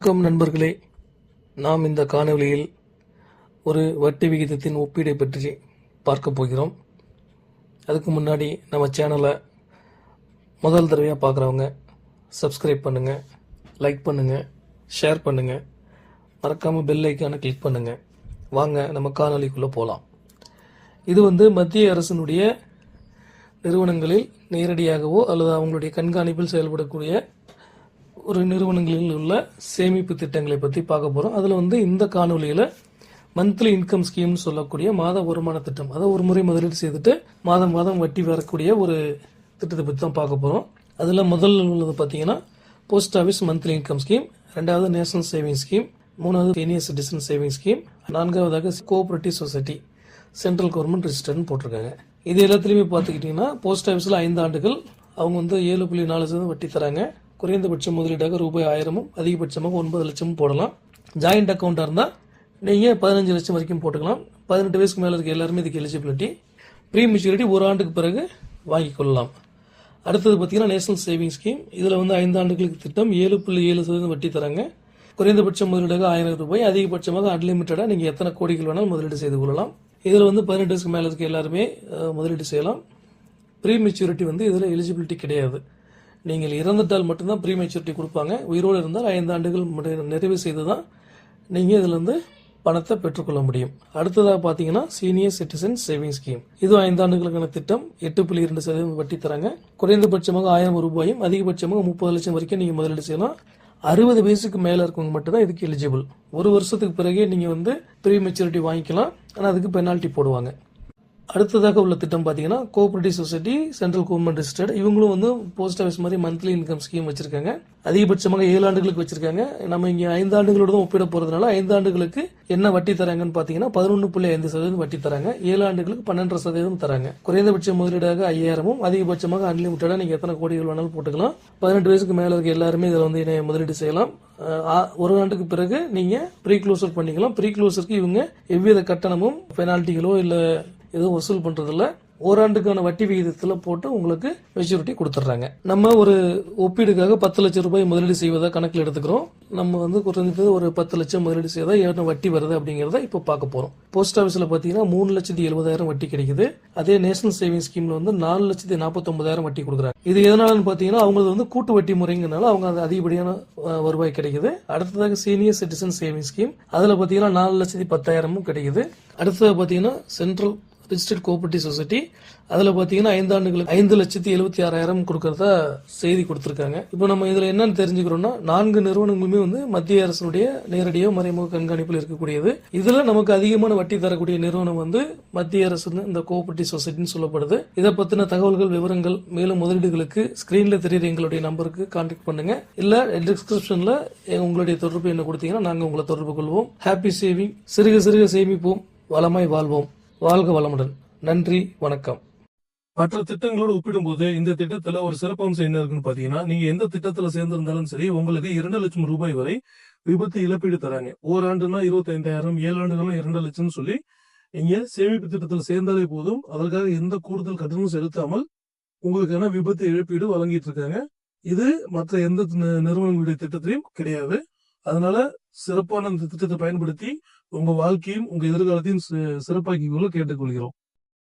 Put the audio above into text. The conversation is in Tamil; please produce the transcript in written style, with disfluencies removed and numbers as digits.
வணக்கம் நண்பர்களே. நாம் இந்த காணொளியில் ஒரு வட்டி விகிதத்தின் ஒப்பீடை பற்றி பார்க்க போகிறோம். அதுக்கு முன்னாடி நம்ம சேனலை முதல் தடவையாக பார்க்குறவங்க சப்ஸ்கிரைப் பண்ணுங்கள், லைக் பண்ணுங்கள், ஷேர் பண்ணுங்கள், மறக்காமல் பெல் ஐக்கானை கிளிக் பண்ணுங்கள். வாங்க நம்ம காணொளிக்குள்ளே போகலாம். இது மத்திய அரசினுடைய நிறுவனங்களில் நேரடியாகவோ அல்லது அவங்களுடைய கண்காணிப்பில் செயல்படக்கூடிய ஒரு நிறுவனங்களில் உள்ள சேமிப்பு திட்டங்களை பற்றி பார்க்க போகிறோம். அதில் இந்த காணொலியில் மந்த்லி இன்கம் ஸ்கீம்னு சொல்லக்கூடிய மாத வருமான திட்டம், அதை ஒரு முறை முதலீடு செய்துட்டு மாதம் மாதம் வட்டி வரக்கூடிய ஒரு திட்டத்தை பற்றி தான் பார்க்க போகிறோம். அதில் முதல் உள்ளது பார்த்தீங்கன்னா post office monthly income scheme, ரெண்டாவது நேஷனல் சேவிங் ஸ்கீம், மூணாவது சீனியர் சிட்டிசன் சேவிங் ஸ்கீம், நான்காவதாக கோஆபரேட்டிவ் சொசைட்டி சென்ட்ரல் கவர்மெண்ட் ரிஜிஸ்டர்னு போட்டிருக்காங்க. இது எல்லாத்துலேயுமே பார்த்துக்கிட்டிங்கன்னா போஸ்ட் ஆஃபீஸில் 5 ஆண்டுகள் அவங்க 7.4% வட்டி தராங்க. குறைந்தபட்ச முதலீடாக ₹1000 அதிகபட்சமாக 9 லட்சம் போடலாம். ஜாயிண்ட் அக்கௌண்ட்டாக இருந்தால் நீங்கள் 15 லட்சம் வரைக்கும் போட்டுக்கலாம். 18 வயசுக்கு மேலே இருக்க எல்லாருமே இதுக்கு எலிஜிபிலிட்டி. ப்ரீ மெச்சூரிட்டி 1 ஆண்டுக்கு பிறகு வாங்கிக் கொள்ளலாம். அடுத்தது பார்த்தீங்கன்னா நேஷனல் சேவிங் ஸ்கீம். இதில் 5 ஆண்டுகளுக்கு திட்டம் 7.7% வட்டி தராங்க. குறைந்தபட்ச முதலீடாக ₹1000, அதிகபட்சமாக அன்லிமிட்டடாக நீங்கள் எத்தனை கோடிகள் வேணாலும் முதலீடு செய்து கொள்ளலாம். இதில் 18 வயசுக்கு மேலே இருக்க எல்லாருமே முதலீடு செய்யலாம். ப்ரீ மெச்சூரிட்டி இதில் எலிஜிபிலிட்டி கிடையாது. நீங்கள் இறந்துட்டால் மட்டும்தான் ப்ரீ மெச்சூரிட்டி கொடுப்பாங்க. உயிரோடு இருந்தால் 5 ஆண்டுகள் நிறைவு செய்து தான் நீங்கள் இதில் பணத்தை பெற்றுக்கொள்ள முடியும். அடுத்ததாக பார்த்தீங்கன்னா சீனியர் சிட்டிசன் சேவிங் ஸ்கீம். இது 5 ஆண்டுகளுக்கான திட்டம். 8.2% வட்டி தராங்க. குறைந்தபட்சமாக ₹1000, அதிகபட்சமாக 30 லட்சம் வரைக்கும் நீங்கள் முதலீடு செய்யலாம். 60 வயசுக்கு மேலே இருக்கவங்க மட்டும்தான் இதுக்கு எலிஜிபிள். ஒரு வருஷத்துக்கு பிறகே நீங்கள் ப்ரீ மெச்சூரிட்டி வாங்கிக்கலாம். ஆனால் அதுக்கு பெனால்ட்டி போடுவாங்க. அடுத்ததாக உள்ள திட்டம் பார்த்தீங்கன்னா cooperative society central government registered. இவங்களும் போஸ்ட் ஆஃபீஸ் மாதிரி மந்த்லி இன்கம் ஸ்கீம் வச்சிருக்காங்க. அதிகபட்சமாக 7 ஆண்டுகளுக்கு வச்சிருக்காங்க. நம்ம இங்கே 5 ஆண்டுகளோட தான் ஒப்பிட போறதுனால 5 ஆண்டுகளுக்கு என்ன வட்டி தராங்கன்னு பார்த்தீங்கன்னா 11.5% வட்டி தராங்க. 7 ஆண்டுகளுக்கு 12% தராங்க. குறைந்தபட்ச முதலீடாக 5000, அதிகபட்சமாக அன்லிமிட்டடா நீங்க எத்தனை கோடிகள் வேணாலும் போட்டுக்கலாம். 18 வயசுக்கு மேல இருக்க எல்லாருமே இதில் முதலீடு செய்யலாம். 1 ஆண்டுக்கு பிறகு நீங்க ப்ரீ க்ளோசர் பண்ணிக்கலாம். ப்ரீ க்ளோசருக்கு இவங்க எவ்வித கட்டணமும் பெனால்ட்டிகளோ இல்ல எதுவும் வசூல் பண்றதில்ல. ஓராண்டுக்கான வட்டி விகிதத்தில் போட்டு உங்களுக்கு மெச்சூரிட்டி கொடுத்துட்றாங்க. நம்ம ஒரு ஒப்பீடுக்காக ₹10 லட்சம் முதலீடு செய்வதை கணக்கில் எடுத்துக்கிறோம். நம்ம குறைஞ்சது ஒரு 10 லட்சம் முதலீடு செய்வதா என்ன வட்டி வருது அப்படிங்கிறத இப்போ பார்க்க போறோம். போஸ்ட் ஆஃபீஸில் பார்த்தீங்கன்னா 3,70,000 வட்டி கிடைக்குது. அதே நேஷனல் சேவிங் ஸ்கீம்ல 4,49,000 வட்டி கொடுக்குறாங்க. இது எதனாலன்னு பார்த்தீங்கன்னா அவங்களுக்கு கூட்டு வட்டி முறைங்கிறனால அவங்க அதிகப்படியான வருவாய் கிடைக்குது. அடுத்ததாக சீனியர் சிட்டிசன் சேவிங் ஸ்கீம், அதுல பார்த்தீங்கன்னா 4,10,000 கிடைக்குது. அடுத்தது பார்த்தீங்கன்னா சென்ட்ரல் ரிஜிஸ்டர்ட் கோஆபரேட்டிவ் சொசைட்டி, அதுல பாத்தீங்கன்னா 5 ஆண்டுகளுக்கு 5,76,000 கொடுக்கறதா செய்தி கொடுத்திருக்காங்க. இப்போ நம்ம இதுல என்னன்னு தெரிஞ்சுக்கிறோம்னா 4 நிறுவனங்களுமே மத்திய அரசுடைய நேரடியோ மறைமுக கண்காணிப்பில் இருக்கக்கூடியது. இதுல நமக்கு அதிகமான வட்டி தரக்கூடிய நிறுவனம் மத்திய அரசு இந்த கோஆபரேட்டிவ் சொசைட்டின்னு சொல்லப்படுது. இதை பத்தின தகவல்கள், விவரங்கள், மேலும் முதலீடுகளுக்கு ஸ்கிரீன்ல தெரியுற எங்களுடைய நம்பருக்கு கான்டாக்ட் பண்ணுங்க. இல்ல டிஸ்கிரிப்ஷன்ல உங்களுடைய தொடர்பு என்ன கொடுத்தீங்கன்னா நாங்க உங்களை தொடர்பு கொள்வோம். Happy saving. சிறுக சிறுக சேமிப்போம், வளமாய் வாழ்வோம். வாழ்க வளமுடன். நன்றி, வணக்கம். மற்ற திட்டங்களோடு ஒப்பிடும்போது இந்த திட்டத்துல ஒரு சிறப்பம்சம் என்ன இருக்குன்னு பாத்தீங்கன்னா, நீங்க எந்த திட்டத்துல சேர்ந்திருந்தாலும் சரி உங்களுக்கு ₹2 லட்சம் வரை விபத்து இழப்பீடு தராங்க. ஓராண்டுனா 25,000, 7 ஆண்டுகளும் 2 லட்சம் சொல்லி நீங்க சேமிப்பு திட்டத்துல சேர்ந்தாலே போதும். அதற்காக எந்த கூடுதல் கட்டணமும் செலுத்தாமல் உங்களுக்கான விபத்து இழப்பீடு வழங்கிட்டு இருக்காங்க. இது மற்ற எந்த நிறுவனங்களுடைய திட்டத்திலையும் கிடையாது. அதனால சிறப்பான இந்த திட்டத்தை பயன்படுத்தி உங்க வாழ்க்கையும் உங்க எதிர்காலத்தையும் சிறப்பாக்கிக் கொள்ள கேட்டுக்கொள்கிறோம்.